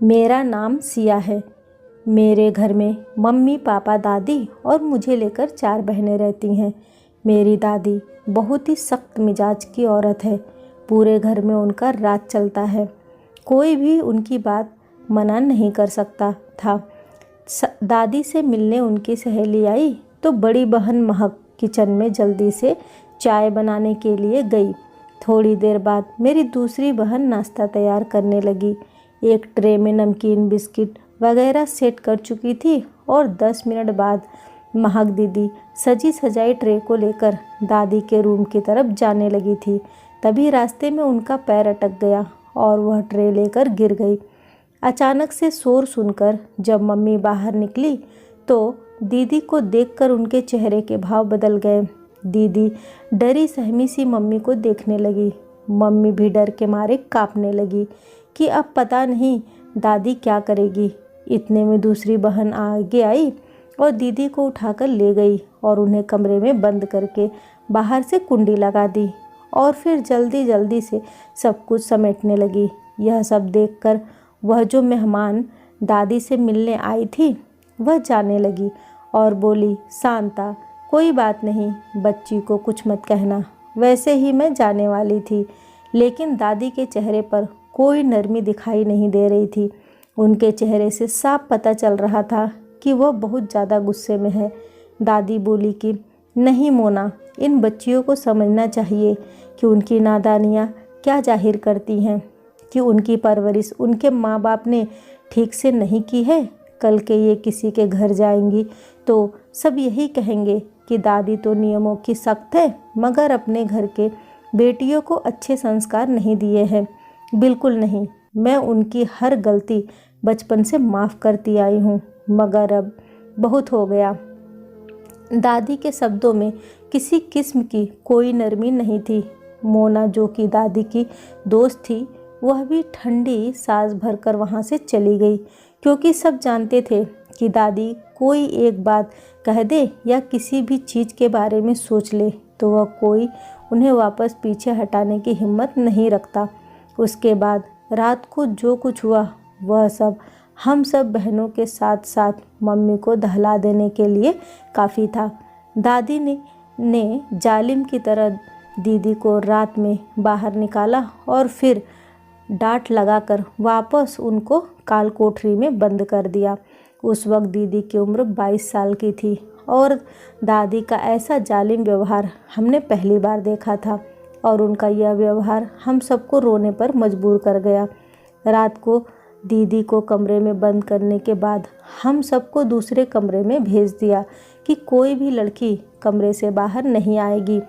मेरा नाम सिया है। मेरे घर में मम्मी पापा दादी और मुझे लेकर 4 बहनें रहती हैं। मेरी दादी बहुत ही सख्त मिजाज की औरत है। पूरे घर में उनका राज चलता है। कोई भी उनकी बात मना नहीं कर सकता था। दादी से मिलने उनकी सहेली आई तो बड़ी बहन महक किचन में जल्दी से चाय बनाने के लिए गई। थोड़ी देर बाद मेरी दूसरी बहन नाश्ता तैयार करने लगी। एक ट्रे में नमकीन बिस्किट वगैरह सेट कर चुकी थी और 10 मिनट बाद महक दीदी सजी सजाई ट्रे को लेकर दादी के रूम की तरफ जाने लगी थी। तभी रास्ते में उनका पैर अटक गया और वह ट्रे लेकर गिर गई। अचानक से शोर सुनकर जब मम्मी बाहर निकली तो दीदी को देखकर उनके चेहरे के भाव बदल गए। दीदी डरी सहमी सी मम्मी को देखने लगी। मम्मी भी डर के मारे कांपने लगी कि अब पता नहीं दादी क्या करेगी। इतने में दूसरी बहन आगे आई और दीदी को उठाकर ले गई और उन्हें कमरे में बंद करके बाहर से कुंडी लगा दी और फिर जल्दी जल्दी से सब कुछ समेटने लगी। यह सब देखकर वह जो मेहमान दादी से मिलने आई थी वह जाने लगी और बोली, शांता कोई बात नहीं, बच्ची को कुछ मत कहना। वैसे ही मैं जाने वाली थी, लेकिन दादी के चेहरे पर कोई नरमी दिखाई नहीं दे रही थी। उनके चेहरे से साफ पता चल रहा था कि वह बहुत ज़्यादा गुस्से में है। दादी बोली कि नहीं मोना, इन बच्चियों को समझना चाहिए कि उनकी नादानियाँ क्या जाहिर करती हैं, कि उनकी परवरिश उनके माँ बाप ने ठीक से नहीं की है। कल के ये किसी के घर जाएंगी तो सब यही कहेंगे कि दादी तो नियमों की सख्त है मगर अपने घर के बेटियों को अच्छे संस्कार नहीं दिए हैं। बिल्कुल नहीं, मैं उनकी हर गलती बचपन से माफ़ करती आई हूँ, मगर अब बहुत हो गया। दादी के शब्दों में किसी किस्म की कोई नरमी नहीं थी। मोना जो कि दादी की दोस्त थी वह भी ठंडी सांस भरकर वहाँ से चली गई, क्योंकि सब जानते थे कि दादी कोई एक बात कह दे या किसी भी चीज़ के बारे में सोच ले तो वह कोई उन्हें वापस पीछे हटाने की हिम्मत नहीं रखता। उसके बाद रात को जो कुछ हुआ वह सब हम सब बहनों के साथ साथ मम्मी को दहला देने के लिए काफ़ी था। दादी ने जालिम की तरह दीदी को रात में बाहर निकाला और फिर डांट लगाकर वापस उनको काल कोठरी में बंद कर दिया। उस वक्त दीदी की उम्र 22 साल की थी और दादी का ऐसा जालिम व्यवहार हमने पहली बार देखा था और उनका यह व्यवहार हम सबको रोने पर मजबूर कर गया। रात को दीदी को कमरे में बंद करने के बाद हम सबको दूसरे कमरे में भेज दिया कि कोई भी लड़की कमरे से बाहर नहीं आएगी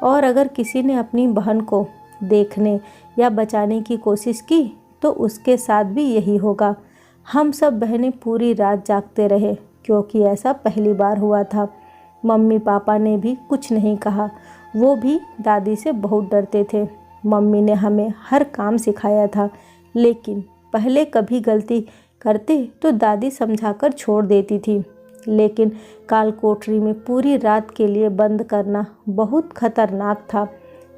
और अगर किसी ने अपनी बहन को देखने या बचाने की कोशिश की तो उसके साथ भी यही होगा। हम सब बहनें पूरी रात जागते रहे क्योंकि ऐसा पहली बार हुआ था। मम्मी पापा ने भी कुछ नहीं कहा, वो भी दादी से बहुत डरते थे। मम्मी ने हमें हर काम सिखाया था, लेकिन पहले कभी गलती करते तो दादी समझाकर छोड़ देती थी, लेकिन काल कोठरी में पूरी रात के लिए बंद करना बहुत खतरनाक था।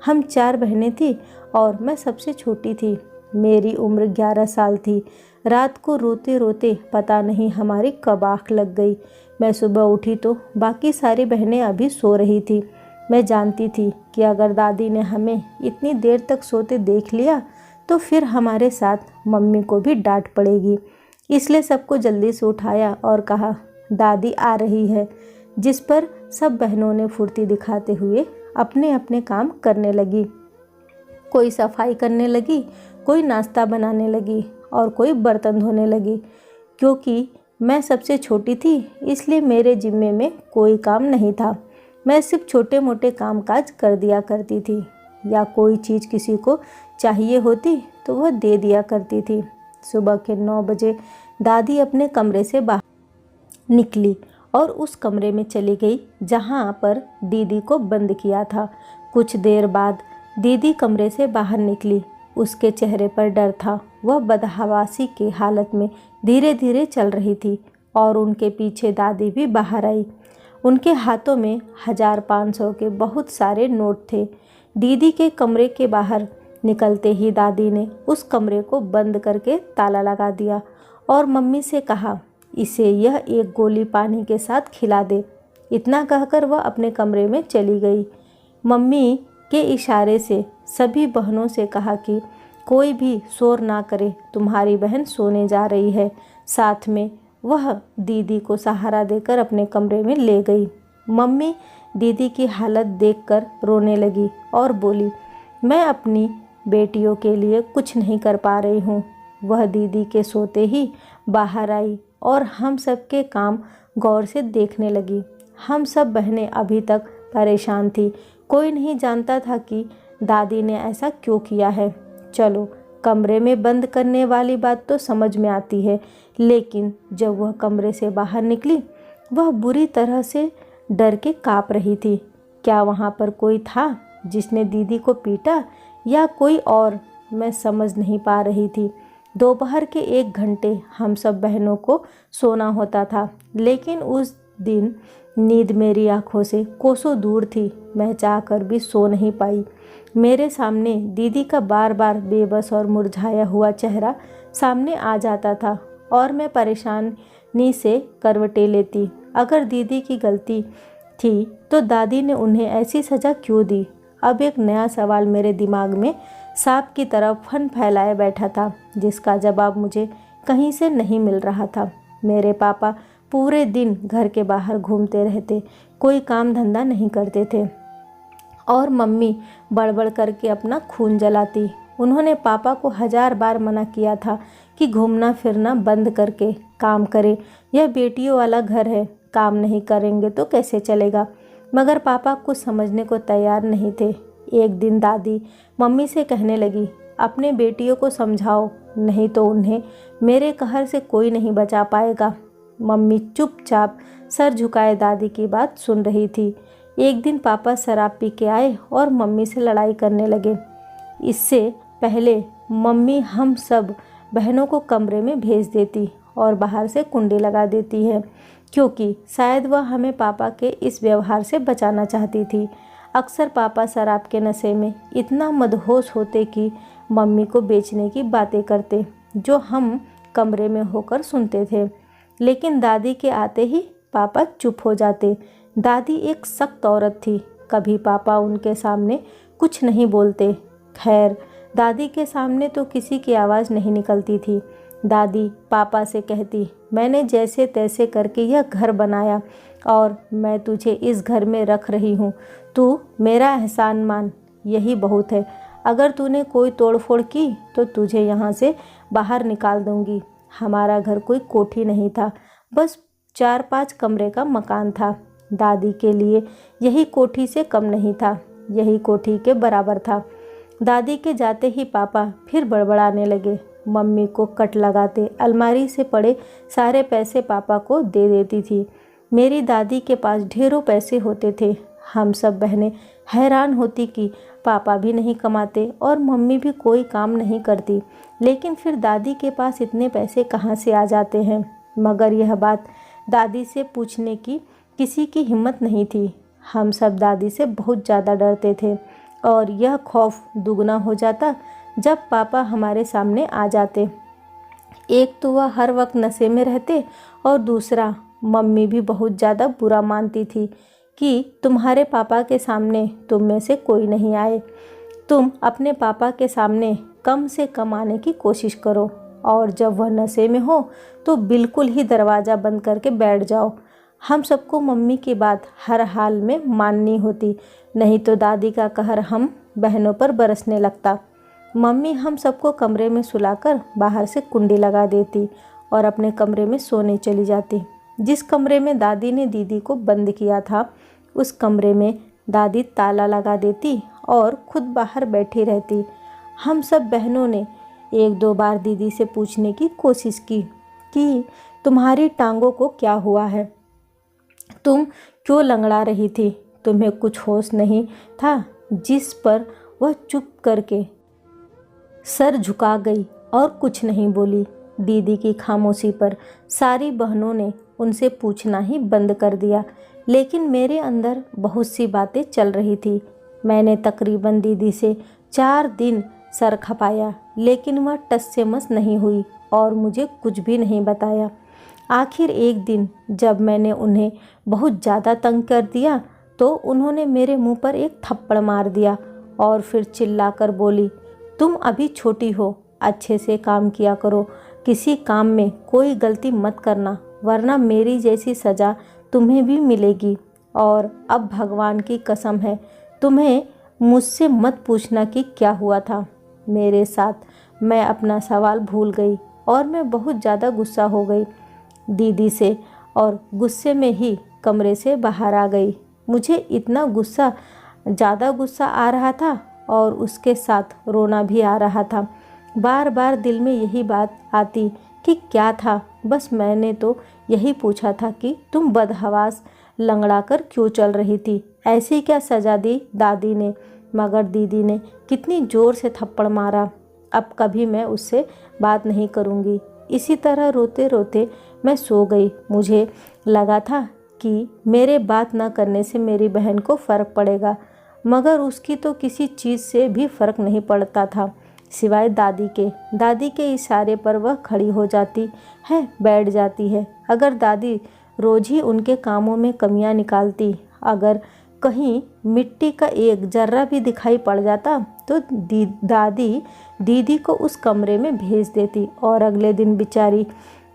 हम 4 बहनें थी और मैं सबसे छोटी थी। मेरी उम्र 11 साल थी। रात को रोते रोते पता नहीं हमारी कब आँख लग गई। मैं सुबह उठी तो बाकी सारी बहनें अभी सो रही थी। मैं जानती थी कि अगर दादी ने हमें इतनी देर तक सोते देख लिया तो फिर हमारे साथ मम्मी को भी डांट पड़ेगी। इसलिए सबको जल्दी से उठाया और कहा, दादी आ रही है। जिस पर सब बहनों ने फुर्ती दिखाते हुए अपने अपने काम करने लगी। कोई सफाई करने लगी, कोई नाश्ता बनाने लगी और कोई बर्तन धोने लगी। क्योंकि मैं सबसे छोटी थी इसलिए मेरे जिम्मे में कोई काम नहीं था। मैं सिर्फ छोटे मोटे कामकाज कर दिया करती थी या कोई चीज़ किसी को चाहिए होती तो वह दे दिया करती थी। सुबह के 9 बजे दादी अपने कमरे से बाहर निकली और उस कमरे में चली गई जहां पर दीदी को बंद किया था। कुछ देर बाद दीदी कमरे से बाहर निकली। उसके चेहरे पर डर था। वह बदहवासी की हालत में धीरे धीरे चल रही थी और उनके पीछे दादी भी बाहर आई। उनके हाथों में 1000 500 के बहुत सारे नोट थे। दीदी के कमरे के बाहर निकलते ही दादी ने उस कमरे को बंद करके ताला लगा दिया और मम्मी से कहा, इसे यह एक गोली पानी के साथ खिला दे। इतना कहकर वह अपने कमरे में चली गई। मम्मी के इशारे से सभी बहनों से कहा कि कोई भी शोर ना करे, तुम्हारी बहन सोने जा रही है। साथ में वह दीदी को सहारा देकर अपने कमरे में ले गई। मम्मी दीदी की हालत देखकर रोने लगी और बोली, मैं अपनी बेटियों के लिए कुछ नहीं कर पा रही हूँ। वह दीदी के सोते ही बाहर आई और हम सब के काम गौर से देखने लगी। हम सब बहनें अभी तक परेशान थी। कोई नहीं जानता था कि दादी ने ऐसा क्यों किया है। चलो, कमरे में बंद करने वाली बात तो समझ में आती है, लेकिन जब वह कमरे से बाहर निकली, वह बुरी तरह से डर के काँप रही थी। क्या वहाँ पर कोई था जिसने दीदी को पीटा या कोई और? मैं समझ नहीं पा रही थी। दोपहर के 1 घंटे हम सब बहनों को सोना होता था, लेकिन उस दिन नींद मेरी आंखों से कोसों दूर थी। मैं चाहकर भी सो नहीं पाई। मेरे सामने दीदी का बार बार बेबस और मुरझाया हुआ चेहरा सामने आ जाता था और मैं परेशानी से करवटें लेती। अगर दीदी की गलती थी तो दादी ने उन्हें ऐसी सज़ा क्यों दी? अब एक नया सवाल मेरे दिमाग में सांप की तरह फन फैलाए बैठा था, जिसका जवाब मुझे कहीं से नहीं मिल रहा था। मेरे पापा पूरे दिन घर के बाहर घूमते रहते, कोई काम धंधा नहीं करते थे और मम्मी बड़बड़ करके अपना खून जलाती। उन्होंने पापा को 1000 बार मना किया था कि घूमना फिरना बंद करके काम करें। यह बेटियों वाला घर है, काम नहीं करेंगे तो कैसे चलेगा? मगर पापा कुछ समझने को तैयार नहीं थे। एक दिन दादी मम्मी से कहने लगी, अपने बेटियों को समझाओ, नहीं तो उन्हें मेरे कहर से कोई नहीं बचा पाएगा। मम्मी चुपचाप सर झुकाए दादी की बात सुन रही थी। एक दिन पापा शराब पी के आए और मम्मी से लड़ाई करने लगे। इससे पहले मम्मी हम सब बहनों को कमरे में भेज देती और बाहर से कुंडी लगा देती है, क्योंकि शायद वह हमें पापा के इस व्यवहार से बचाना चाहती थी। अक्सर पापा शराब के नशे में इतना मदहोश होते कि मम्मी को बेचने की बातें करते, जो हम कमरे में होकर सुनते थे। लेकिन दादी के आते ही पापा चुप हो जाते। दादी एक सख्त औरत थी, कभी पापा उनके सामने कुछ नहीं बोलते। खैर, दादी के सामने तो किसी की आवाज़ नहीं निकलती थी। दादी पापा से कहती, मैंने जैसे तैसे करके यह घर बनाया और मैं तुझे इस घर में रख रही हूँ, तू मेरा एहसान मान, यही बहुत है। अगर तूने कोई तोड़फोड़ की तो तुझे यहाँ से बाहर निकाल दूँगी। हमारा घर कोई कोठी नहीं था, बस 4-5 कमरे का मकान था। दादी के लिए यही कोठी से कम नहीं था, यही कोठी के बराबर था। दादी के जाते ही पापा फिर बड़बड़ाने लगे। मम्मी को कट लगाते अलमारी से पड़े सारे पैसे पापा को दे देती थी। मेरी दादी के पास ढेरों पैसे होते थे। हम सब बहनें हैरान होती कि पापा भी नहीं कमाते और मम्मी भी कोई काम नहीं करती, लेकिन फिर दादी के पास इतने पैसे कहाँ से आ जाते हैं? मगर यह बात दादी से पूछने की किसी की हिम्मत नहीं थी। हम सब दादी से बहुत ज़्यादा डरते थे और यह खौफ दुगना हो जाता जब पापा हमारे सामने आ जाते। एक तो वह हर वक्त नशे में रहते और दूसरा मम्मी भी बहुत ज़्यादा बुरा मानती थी कि तुम्हारे पापा के सामने तुम में से कोई नहीं आए। तुम अपने पापा के सामने कम से कम आने की कोशिश करो और जब वह नशे में हो तो बिल्कुल ही दरवाज़ा बंद करके बैठ जाओ। हम सबको मम्मी की बात हर हाल में माननी होती, नहीं तो दादी का कहर हम बहनों पर बरसने लगता। मम्मी हम सबको कमरे में सुलाकर बाहर से कुंडी लगा देती और अपने कमरे में सोने चली जाती। जिस कमरे में दादी ने दीदी को बंद किया था, उस कमरे में दादी ताला लगा देती और खुद बाहर बैठी रहती। हम सब बहनों ने 1-2 बार दीदी से पूछने की कोशिश की कि तुम्हारी टांगों को क्या हुआ है, तुम क्यों लंगड़ा रही थी, तुम्हें कुछ होश नहीं था? जिस पर वह चुप करके सर झुका गई और कुछ नहीं बोली। दीदी की खामोशी पर सारी बहनों ने उनसे पूछना ही बंद कर दिया, लेकिन मेरे अंदर बहुत सी बातें चल रही थी। मैंने तकरीबन दीदी से 4 दिन सर खपाया, लेकिन वह टस से मस नहीं हुई और मुझे कुछ भी नहीं बताया। आखिर एक दिन जब मैंने उन्हें बहुत ज़्यादा तंग कर दिया तो उन्होंने मेरे मुंह पर एक थप्पड़ मार दिया और फिर चिल्लाकर बोली, तुम अभी छोटी हो, अच्छे से काम किया करो, किसी काम में कोई गलती मत करना, वरना मेरी जैसी सज़ा तुम्हें भी मिलेगी। और अब भगवान की कसम है, तुम्हें मुझसे मत पूछना कि क्या हुआ था मेरे साथ। मैं अपना सवाल भूल गई और मैं बहुत ज़्यादा गुस्सा हो गई दीदी से और गुस्से में ही कमरे से बाहर आ गई। मुझे इतना ज़्यादा गुस्सा आ रहा था और उसके साथ रोना भी आ रहा था। बार बार दिल में यही बात आती कि क्या था, बस मैंने तो यही पूछा था कि तुम बदहवास लंगड़ा कर क्यों चल रही थी, ऐसी क्या सज़ा दी दादी ने। मगर दीदी ने कितनी ज़ोर से थप्पड़ मारा। अब कभी मैं उससे बात नहीं करूँगी। इसी तरह रोते रोते मैं सो गई। मुझे लगा था कि मेरे बात न करने से मेरी बहन को फ़र्क पड़ेगा, मगर उसकी तो किसी चीज़ से भी फ़र्क नहीं पड़ता था सिवाय दादी के। दादी के इशारे पर वह खड़ी हो जाती है, बैठ जाती है। अगर दादी रोज़ ही उनके कामों में कमियां निकालती, अगर कहीं मिट्टी का एक जर्रा भी दिखाई पड़ जाता तो दादी दीदी को उस कमरे में भेज देती और अगले दिन बेचारी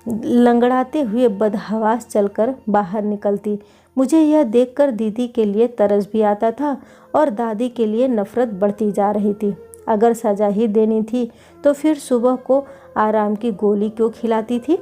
लंगड़ाते हुए बदहवास चलकर बाहर निकलती। मुझे यह देखकर दीदी के लिए तरस भी आता था और दादी के लिए नफ़रत बढ़ती जा रही थी। अगर सज़ा ही देनी थी तो फिर सुबह को आराम की गोली क्यों खिलाती थी।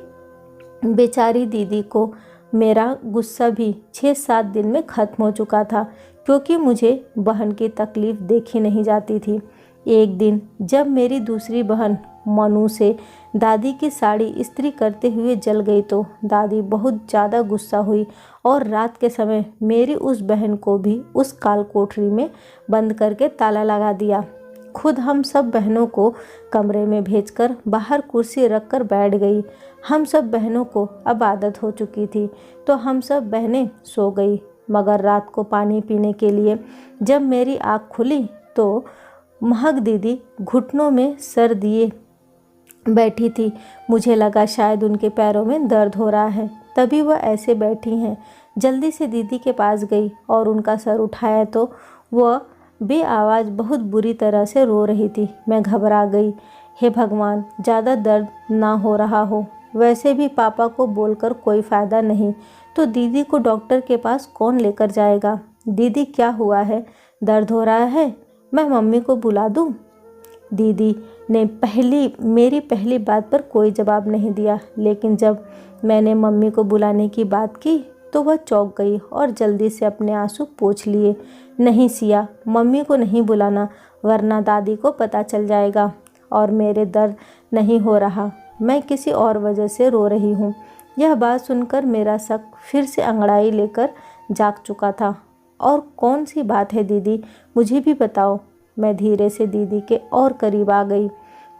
बेचारी दीदी को मेरा गुस्सा भी 6-7 दिन में ख़त्म हो चुका था, क्योंकि मुझे बहन की तकलीफ़ देखी नहीं जाती थी। एक दिन जब मेरी दूसरी बहन मनु से दादी की साड़ी इस्त्री करते हुए जल गई तो दादी बहुत ज़्यादा गुस्सा हुई और रात के समय मेरी उस बहन को भी उस काल कोठरी में बंद करके ताला लगा दिया। खुद हम सब बहनों को कमरे में भेजकर बाहर कुर्सी रखकर बैठ गई। हम सब बहनों को अब आदत हो चुकी थी तो हम सब बहनें सो गई। मगर रात को पानी पीने के लिए जब मेरी आँख खुली तो महक दीदी घुटनों में सर दिए बैठी थी। मुझे लगा शायद उनके पैरों में दर्द हो रहा है, तभी वह ऐसे बैठी हैं। जल्दी से दीदी के पास गई और उनका सर उठाया तो वह बेआवाज़ बहुत बुरी तरह से रो रही थी। मैं घबरा गई। हे भगवान, ज़्यादा दर्द ना हो रहा हो। वैसे भी पापा को बोलकर कोई फ़ायदा नहीं, तो दीदी को डॉक्टर के पास कौन लेकर जाएगा। दीदी क्या हुआ है, दर्द हो रहा है, मैं मम्मी को बुला दूँ। दीदी ने मेरी पहली बात पर कोई जवाब नहीं दिया, लेकिन जब मैंने मम्मी को बुलाने की बात की तो वह चौंक गई और जल्दी से अपने आंसू पोंछ लिए। नहीं सिया, मम्मी को नहीं बुलाना, वरना दादी को पता चल जाएगा और मेरे दर्द नहीं हो रहा, मैं किसी और वजह से रो रही हूँ। यह बात सुनकर मेरा शक फिर से अंगड़ाई लेकर जाग चुका था। और कौन सी बात है दीदी, मुझे भी बताओ। मैं धीरे से दीदी के और करीब आ गई,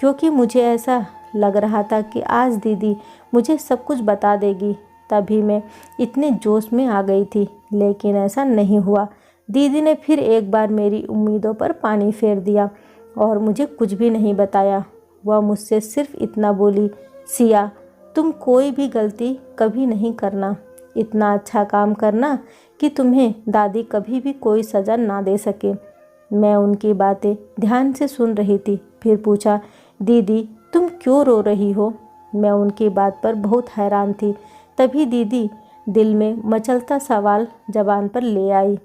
क्योंकि मुझे ऐसा लग रहा था कि आज दीदी मुझे सब कुछ बता देगी। तभी मैं इतने जोश में आ गई थी, लेकिन ऐसा नहीं हुआ। दीदी ने फिर एक बार मेरी उम्मीदों पर पानी फेर दिया और मुझे कुछ भी नहीं बताया। वह मुझसे सिर्फ इतना बोली, सिया, तुम कोई भी गलती कभी नहीं करना, इतना अच्छा काम करना कि तुम्हें दादी कभी भी कोई सज़ा ना दे सके। मैं उनकी बातें ध्यान से सुन रही थी। फिर पूछा, दीदी तुम क्यों रो रही हो। मैं उनकी बात पर बहुत हैरान थी। तभी दीदी दिल में मचलता सवाल ज़बान पर ले आई,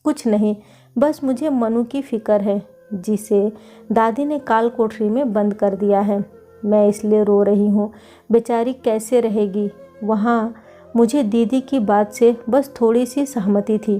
कुछ नहीं, बस मुझे मनु की फ़िक्र है, जिसे दादी ने काल कोठरी में बंद कर दिया है। मैं इसलिए रो रही हूँ, बेचारी कैसे रहेगी वहाँ। मुझे दीदी की बात से बस थोड़ी सी सहमति थी।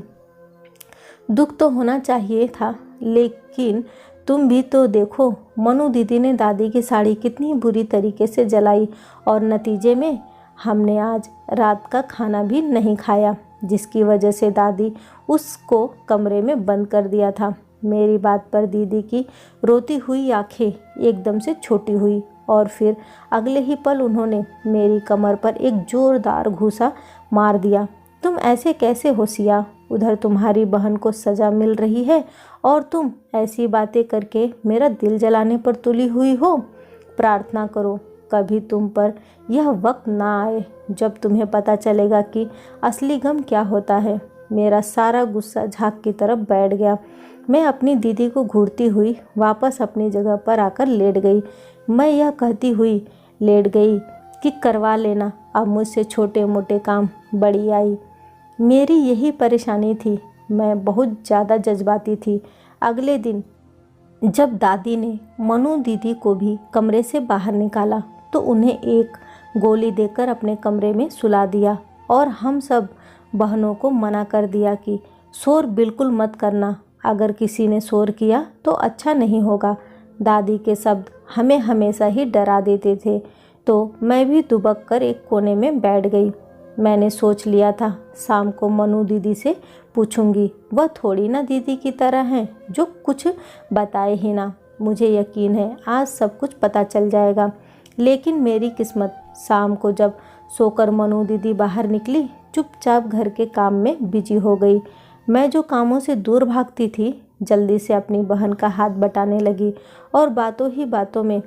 दुख तो होना चाहिए था, लेकिन तुम भी तो देखो, मनु दीदी ने दादी की साड़ी कितनी बुरी तरीके से जलाई और नतीजे में हमने आज रात का खाना भी नहीं खाया, जिसकी वजह से दादी उसको कमरे में बंद कर दिया था। मेरी बात पर दीदी की रोती हुई आंखें एकदम से छोटी हुई और फिर अगले ही पल उन्होंने मेरी कमर पर एक ज़ोरदार घूंसा मार दिया। तुम ऐसे कैसे हो सिया, उधर तुम्हारी बहन को सज़ा मिल रही है और तुम ऐसी बातें करके मेरा दिल जलाने पर तुली हुई हो। प्रार्थना करो कभी तुम पर यह वक्त ना आए जब तुम्हें पता चलेगा कि असली गम क्या होता है। मेरा सारा गुस्सा झाग की तरफ बैठ गया। मैं अपनी दीदी को घूरती हुई वापस अपनी जगह पर आकर लेट गई। मैं यह कहती हुई लेट गई कि करवा लेना अब मुझसे छोटे मोटे काम। बड़ी आई मेरी यही परेशानी थी, मैं बहुत ज़्यादा जज्बाती थी। अगले दिन जब दादी ने मनु दीदी को भी कमरे से बाहर निकाला तो उन्हें एक गोली देकर अपने कमरे में सुला दिया और हम सब बहनों को मना कर दिया कि शोर बिल्कुल मत करना, अगर किसी ने शोर किया तो अच्छा नहीं होगा। दादी के शब्द हमें हमेशा ही डरा देते थे, तो मैं भी दुबक कर एक कोने में बैठ गई। मैंने सोच लिया था शाम को मनु दीदी से पूछूंगी, वह थोड़ी ना दीदी की तरह हैं जो कुछ बताए ही ना। मुझे यकीन है आज सब कुछ पता चल जाएगा। लेकिन मेरी किस्मत, शाम को जब सोकर मनु दीदी बाहर निकली चुपचाप घर के काम में बिजी हो गई। मैं जो कामों से दूर भागती थी जल्दी से अपनी बहन का हाथ बटाने लगी और बातों ही बातों में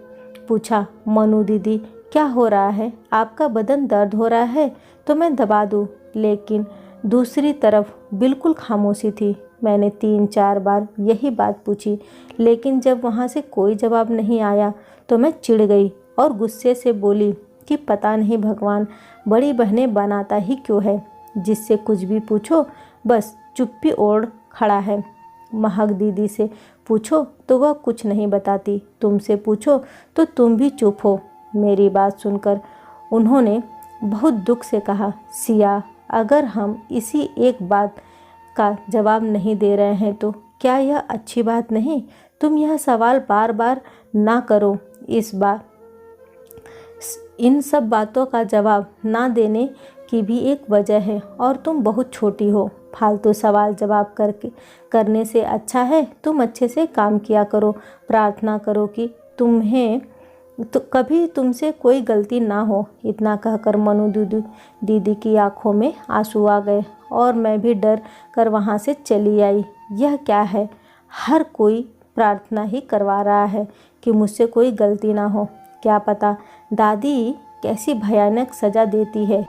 पूछा, मनु दीदी क्या हो रहा है? आपका बदन दर्द हो रहा है तो मैं दबा दूँ? लेकिन दूसरी तरफ बिल्कुल खामोशी थी। मैंने 3-4 बार यही बात पूछी, लेकिन जब वहाँ से कोई जवाब नहीं आया तो मैं चिढ़ गई और गुस्से से बोली कि पता नहीं भगवान बड़ी बहनें बनाता ही क्यों है, जिससे कुछ भी पूछो बस चुप्पी ओढ़ खड़ा है। महक दीदी से पूछो तो वह कुछ नहीं बताती, तुमसे पूछो तो तुम भी चुप हो। मेरी बात सुनकर उन्होंने बहुत दुख से कहा, सिया अगर हम इसी एक बात का जवाब नहीं दे रहे हैं तो क्या यह अच्छी बात नहीं? तुम यह सवाल बार बार ना करो। इन सब बातों का जवाब ना देने की भी एक वजह है और तुम बहुत छोटी हो। फालतू सवाल जवाब करने से अच्छा है तुम अच्छे से काम किया करो। प्रार्थना करो कि तुम्हें तो कभी तुमसे कोई गलती ना हो। इतना कहकर मनु दीदी की आंखों में आंसू आ गए और मैं भी डर कर वहाँ से चली आई। यह क्या है, हर कोई प्रार्थना ही करवा रहा है कि मुझसे कोई गलती ना हो। क्या पता दादी कैसी भयानक सज़ा देती है,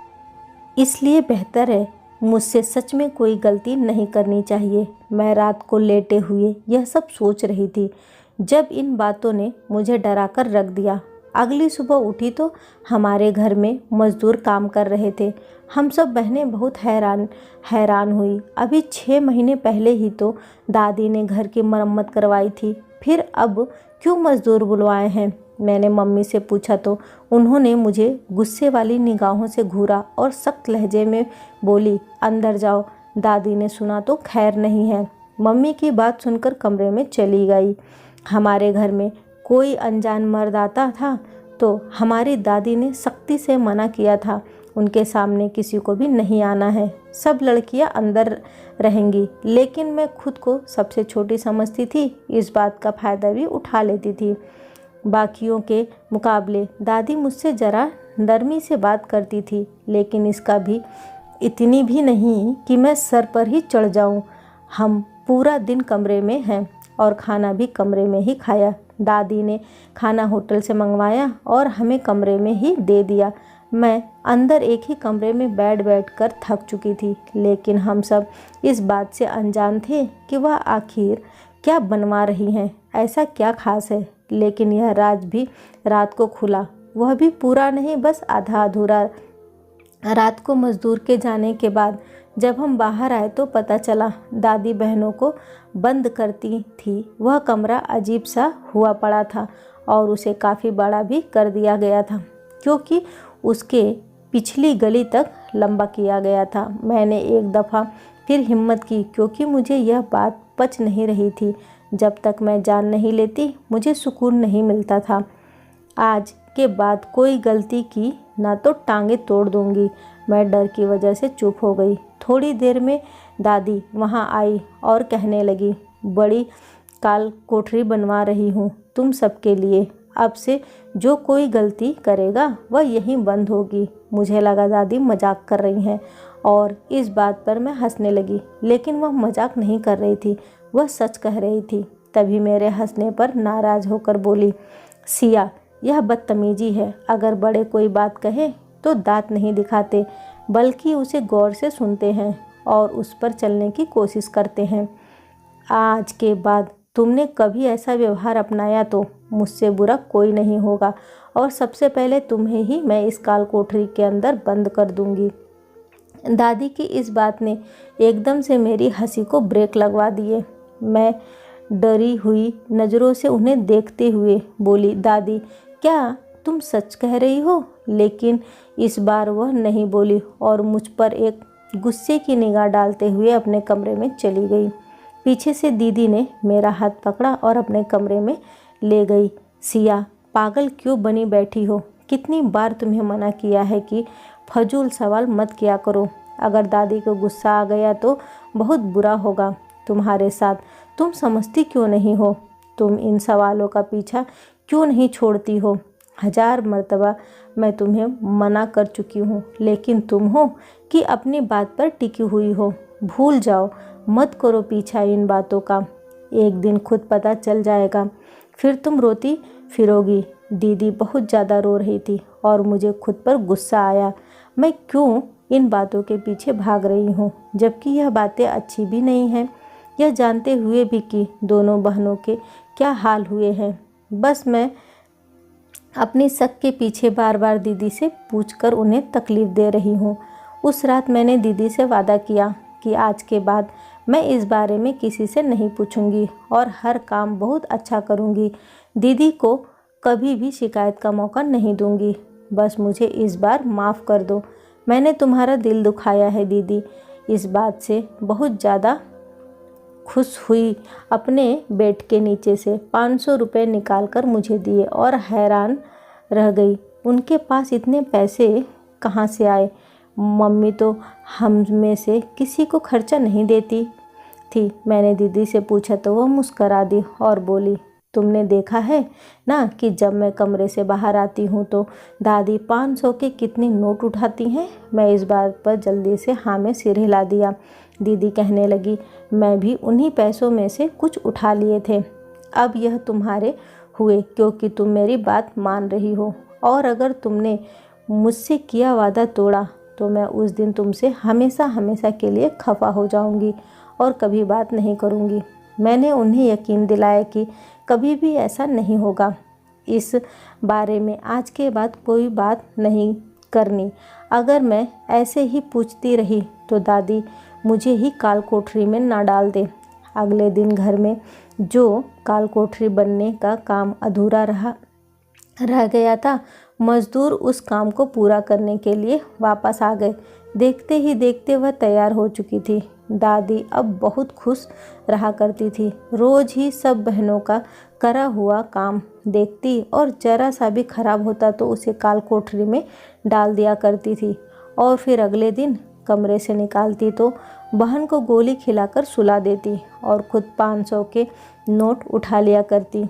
इसलिए बेहतर है मुझसे सच में कोई गलती नहीं करनी चाहिए। मैं रात को लेटे हुए यह सब सोच रही थी जब इन बातों ने मुझे डरा कर रख दिया। अगली सुबह उठी तो हमारे घर में मज़दूर काम कर रहे थे। हम सब बहनें बहुत हैरान हुई। अभी 6 महीने पहले ही तो दादी ने घर की मरम्मत करवाई थी, फिर अब क्यों मज़दूर बुलवाए हैं? मैंने मम्मी से पूछा तो उन्होंने मुझे गुस्से वाली निगाहों से घूरा और सख्त लहजे में बोली, अंदर जाओ। दादी ने सुना तो खैर नहीं है। मम्मी की बात सुनकर कमरे में चली गई। हमारे घर में कोई अनजान मर्द आता था तो हमारी दादी ने सख्ती से मना किया था, उनके सामने किसी को भी नहीं आना है, सब लड़कियां अंदर रहेंगी। लेकिन मैं खुद को सबसे छोटी समझती थी, इस बात का फ़ायदा भी उठा लेती थी। बाकियों के मुकाबले दादी मुझसे ज़रा नरमी से बात करती थी, लेकिन इसका भी इतनी भी नहीं कि मैं सर पर ही चढ़ जाऊं। हम पूरा दिन कमरे में हैं और खाना भी कमरे में ही खाया। दादी ने खाना होटल से मंगवाया और हमें कमरे में ही दे दिया। मैं अंदर एक ही कमरे में बैठ कर थक चुकी थी, लेकिन हम सब इस बात से अनजान थे कि वह आखिर क्या बनवा रही हैं, ऐसा क्या खास है। लेकिन यह राज भी रात को खुला, वह भी पूरा नहीं, बस आधा अधूरा। रात को मज़दूर के जाने के बाद जब हम बाहर आए तो पता चला दादी बहनों को बंद करती थी। वह कमरा अजीब सा हुआ पड़ा था और उसे काफ़ी बड़ा भी कर दिया गया था, क्योंकि उसके पिछली गली तक लंबा किया गया था। मैंने एक दफ़ा फिर हिम्मत की, क्योंकि मुझे यह बात पच नहीं रही थी। जब तक मैं जान नहीं लेती मुझे सुकून नहीं मिलता था। आज के बाद कोई गलती की ना तो टांगे तोड़ दूंगी। मैं डर की वजह से चुप हो गई। थोड़ी देर में दादी वहाँ आई और कहने लगी, बड़ी काल कोठरी बनवा रही हूँ तुम सबके लिए, अब से जो कोई गलती करेगा वह यहीं बंद होगी। मुझे लगा दादी मजाक कर रही हैं और इस बात पर मैं हंसने लगी, लेकिन वह मजाक नहीं कर रही थी, वह सच कह रही थी। तभी मेरे हंसने पर नाराज़ होकर बोली, सिया, यह बदतमीजी है। अगर बड़े कोई बात कहे तो दांत नहीं दिखाते, बल्कि उसे गौर से सुनते हैं और उस पर चलने की कोशिश करते हैं। आज के बाद तुमने कभी ऐसा व्यवहार अपनाया तो मुझसे बुरा कोई नहीं होगा और सबसे पहले तुम्हें ही मैं इस काल कोठरी के अंदर बंद कर दूंगी। दादी की इस बात ने एकदम से मेरी हंसी को ब्रेक लगवा दिए। मैं डरी हुई नज़रों से उन्हें देखते हुए बोली, दादी, क्या तुम सच कह रही हो? लेकिन इस बार वह नहीं बोली और मुझ पर एक गुस्से की निगाह डालते हुए अपने कमरे में चली गई। पीछे से दीदी ने मेरा हाथ पकड़ा और अपने कमरे में ले गई। सिया, पागल क्यों बनी बैठी हो? कितनी बार तुम्हें मना किया है कि फजूल सवाल मत किया करो। अगर दादी को गुस्सा आ गया तो बहुत बुरा होगा तुम्हारे साथ। तुम समझती क्यों नहीं हो? तुम इन सवालों का पीछा क्यों नहीं छोड़ती हो? 1000 मर्तबा मैं तुम्हें मना कर चुकी हूँ, लेकिन तुम हो कि अपनी बात पर टिकी हुई हो। भूल जाओ, मत करो पीछा इन बातों का। एक दिन खुद पता चल जाएगा, फिर तुम रोती फिरोगी। दीदी बहुत ज़्यादा रो रही थी और मुझे खुद पर गुस्सा आया। मैं क्यों इन बातों के पीछे भाग रही हूँ, जबकि यह बातें अच्छी भी नहीं हैं, यह जानते हुए भी कि दोनों बहनों के क्या हाल हुए हैं। बस मैं अपनी शक के पीछे बार बार दीदी से पूछकर उन्हें तकलीफ़ दे रही हूँ। उस रात मैंने दीदी से वादा किया कि आज के बाद मैं इस बारे में किसी से नहीं पूछूंगी और हर काम बहुत अच्छा करूंगी। दीदी को कभी भी शिकायत का मौका नहीं दूंगी। बस मुझे इस बार माफ़ कर दो। मैंने तुम्हारा दिल दुखाया है दीदी। इस बात से बहुत ज़्यादा खुश हुई। अपने बेड के नीचे से 500 रुपये निकाल कर मुझे दिए और हैरान रह गई। उनके पास इतने पैसे कहाँ से आए? मम्मी तो हम में से किसी को खर्चा नहीं देती थी। मैंने दीदी से पूछा तो वह मुस्करा दी और बोली, तुमने देखा है ना कि जब मैं कमरे से बाहर आती हूँ तो दादी 500 के कितनी नोट उठाती हैं। मैं इस बात पर जल्दी से हाँ में सिर हिला दिया। दीदी कहने लगी, मैं भी उन्हीं पैसों में से कुछ उठा लिए थे। अब यह तुम्हारे हुए क्योंकि तुम मेरी बात मान रही हो, और अगर तुमने मुझसे किया वादा तोड़ा तो मैं उस दिन तुमसे हमेशा हमेशा के लिए खफा हो जाऊंगी और कभी बात नहीं करूंगी। मैंने उन्हें यकीन दिलाया कि कभी भी ऐसा नहीं होगा। इस बारे में आज के बाद कोई बात नहीं करनी। अगर मैं ऐसे ही पूछती रही तो दादी मुझे ही काल कोठरी में ना डाल दे। अगले दिन घर में जो काल कोठरी बनने का काम अधूरा रह गया था, मजदूर उस काम को पूरा करने के लिए वापस आ गए। देखते ही देखते वह तैयार हो चुकी थी। दादी अब बहुत खुश रहा करती थी। रोज़ ही सब बहनों का करा हुआ काम देखती और जरा सा भी खराब होता तो उसे काल कोठरी में डाल दिया करती थी और फिर अगले दिन कमरे से निकालती तो बहन को गोली खिलाकर सुला देती और खुद 500 के नोट उठा लिया करती।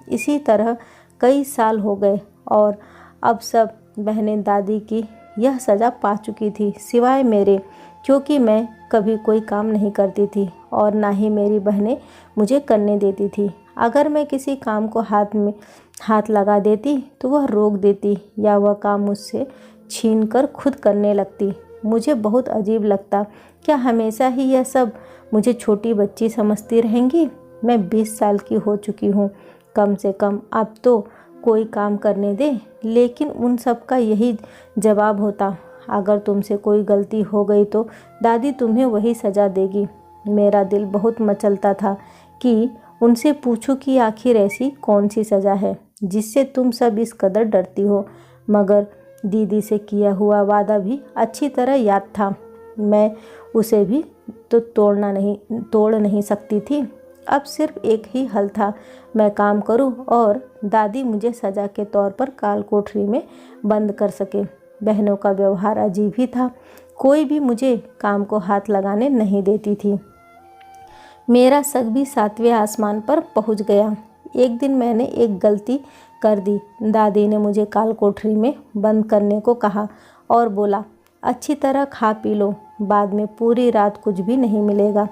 इसी तरह कई साल हो गए और अब सब बहनें दादी की यह सज़ा पा चुकी थी, सिवाय मेरे, क्योंकि मैं कभी कोई काम नहीं करती थी और ना ही मेरी बहनें मुझे करने देती थी। अगर मैं किसी काम को हाथ लगा देती तो वह रोक देती या वह काम मुझसे छीनकर खुद करने लगती। मुझे बहुत अजीब लगता। क्या हमेशा ही यह सब मुझे छोटी बच्ची समझती रहेंगी? मैं 20 साल की हो चुकी हूँ। कम से कम अब तो कोई काम करने दे। लेकिन उन सब का यही जवाब होता, अगर तुमसे कोई गलती हो गई तो दादी तुम्हें वही सज़ा देगी। मेरा दिल बहुत मचलता था कि उनसे पूछूं कि आखिर ऐसी कौन सी सज़ा है जिससे तुम सब इस कदर डरती हो। मगर दीदी से किया हुआ वादा भी अच्छी तरह याद था। मैं उसे भी तो तोड़ नहीं सकती थी। अब सिर्फ एक ही हल था, मैं काम करूं और दादी मुझे सज़ा के तौर पर काल कोठरी में बंद कर सके। बहनों का व्यवहार अजीब ही था। कोई भी मुझे काम को हाथ लगाने नहीं देती थी। मेरा शक भी 7वें आसमान पर पहुंच गया। एक दिन मैंने एक गलती कर दी। दादी ने मुझे काल कोठरी में बंद करने को कहा और बोला, अच्छी तरह खा पी लो, बाद में पूरी रात कुछ भी नहीं मिलेगा।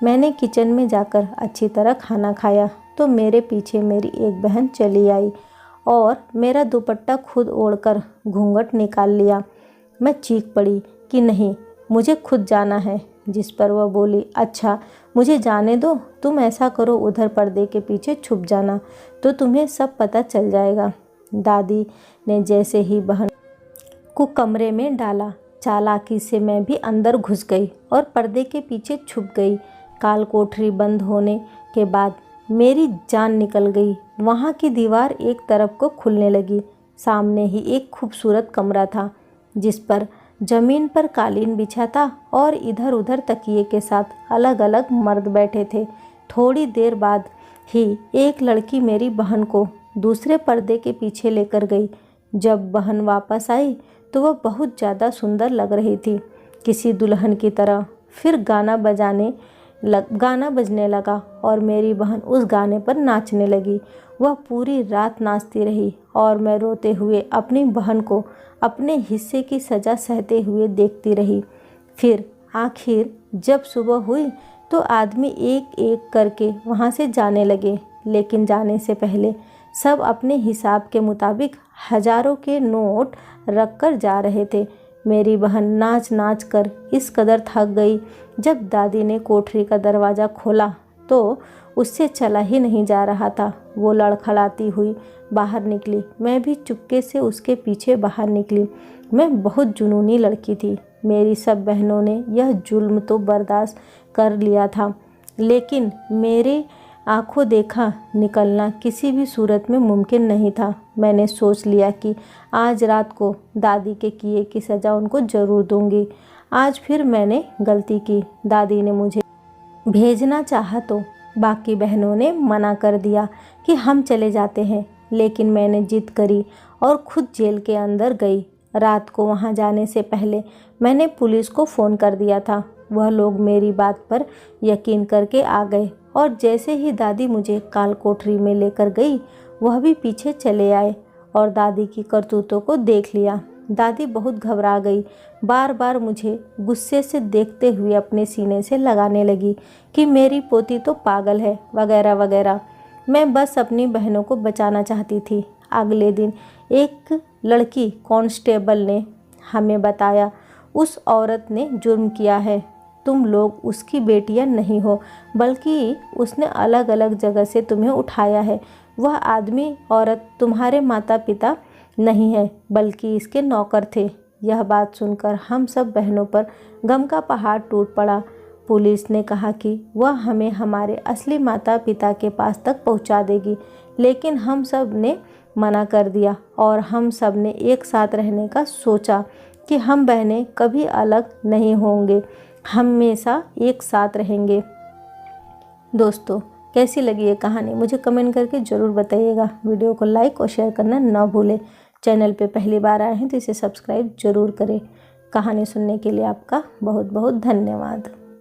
मैंने किचन में जाकर अच्छी तरह खाना खाया तो मेरे पीछे मेरी एक बहन चली आई और मेरा दुपट्टा खुद ओढ़कर घूंघट निकाल लिया। मैं चीख पड़ी कि नहीं, मुझे खुद जाना है, जिस पर वह बोली, अच्छा मुझे जाने दो, तुम ऐसा करो उधर पर्दे के पीछे छुप जाना तो तुम्हें सब पता चल जाएगा। दादी ने जैसे ही बहन को कमरे में डाला, चालाकी से मैं भी अंदर घुस गई और पर्दे के पीछे छुप गई। काल कोठरी बंद होने के बाद मेरी जान निकल गई। वहाँ की दीवार एक तरफ को खुलने लगी। सामने ही एक खूबसूरत कमरा था जिस पर जमीन पर कालीन बिछा था और इधर उधर तकिए के साथ अलग अलग मर्द बैठे थे। थोड़ी देर बाद ही एक लड़की मेरी बहन को दूसरे पर्दे के पीछे लेकर गई। जब बहन वापस आई तो वह बहुत ज़्यादा सुंदर लग रही थी, किसी दुल्हन की तरह। फिर गाना बजने लगा और मेरी बहन उस गाने पर नाचने लगी। वह पूरी रात नाचती रही और मैं रोते हुए अपनी बहन को अपने हिस्से की सज़ा सहते हुए देखती रही। फिर आखिर जब सुबह हुई तो आदमी एक एक करके वहाँ से जाने लगे, लेकिन जाने से पहले सब अपने हिसाब के मुताबिक हजारों के नोट रख कर जा रहे थे। मेरी बहन नाच नाच कर इस कदर थक गई, जब दादी ने कोठरी का दरवाज़ा खोला तो उससे चला ही नहीं जा रहा था। वो लड़खड़ाती हुई बाहर निकली। मैं भी चुपके से उसके पीछे बाहर निकली। मैं बहुत जुनूनी लड़की थी। मेरी सब बहनों ने यह जुल्म तो बर्दाश्त कर लिया था, लेकिन मेरे आंखों देखा निकलना किसी भी सूरत में मुमकिन नहीं था। मैंने सोच लिया कि आज रात को दादी के किए की सज़ा उनको ज़रूर दूंगी। आज फिर मैंने गलती की। दादी ने मुझे भेजना चाहा तो बाकी बहनों ने मना कर दिया कि हम चले जाते हैं, लेकिन मैंने जिद करी और खुद जेल के अंदर गई। रात को वहाँ जाने से पहले मैंने पुलिस को फ़ोन कर दिया था। वह लोग मेरी बात पर यकीन करके आ गए और जैसे ही दादी मुझे काल कोठरी में लेकर गई, वह भी पीछे चले आए और दादी की करतूतों को देख लिया। दादी बहुत घबरा गई, बार बार मुझे गुस्से से देखते हुए अपने सीने से लगाने लगी कि मेरी पोती तो पागल है वगैरह वगैरह। मैं बस अपनी बहनों को बचाना चाहती थी। अगले दिन एक लड़की कांस्टेबल ने हमें बताया, उस औरत ने जुर्म किया है। तुम लोग उसकी बेटियां नहीं हो, बल्कि उसने अलग अलग जगह से तुम्हें उठाया है। वह आदमी औरत तुम्हारे माता पिता नहीं है, बल्कि इसके नौकर थे। यह बात सुनकर हम सब बहनों पर गम का पहाड़ टूट पड़ा। पुलिस ने कहा कि वह हमें हमारे असली माता पिता के पास तक पहुंचा देगी, लेकिन हम सब ने मना कर दिया और हम सब ने एक साथ रहने का सोचा कि हम बहनें कभी अलग नहीं होंगे, हमेशा एक साथ रहेंगे। दोस्तों, कैसी लगी ये कहानी मुझे कमेंट करके ज़रूर बताइएगा। वीडियो को लाइक और शेयर करना ना भूलें। चैनल पे पहली बार आए हैं तो इसे सब्सक्राइब ज़रूर करें। कहानी सुनने के लिए आपका बहुत बहुत धन्यवाद।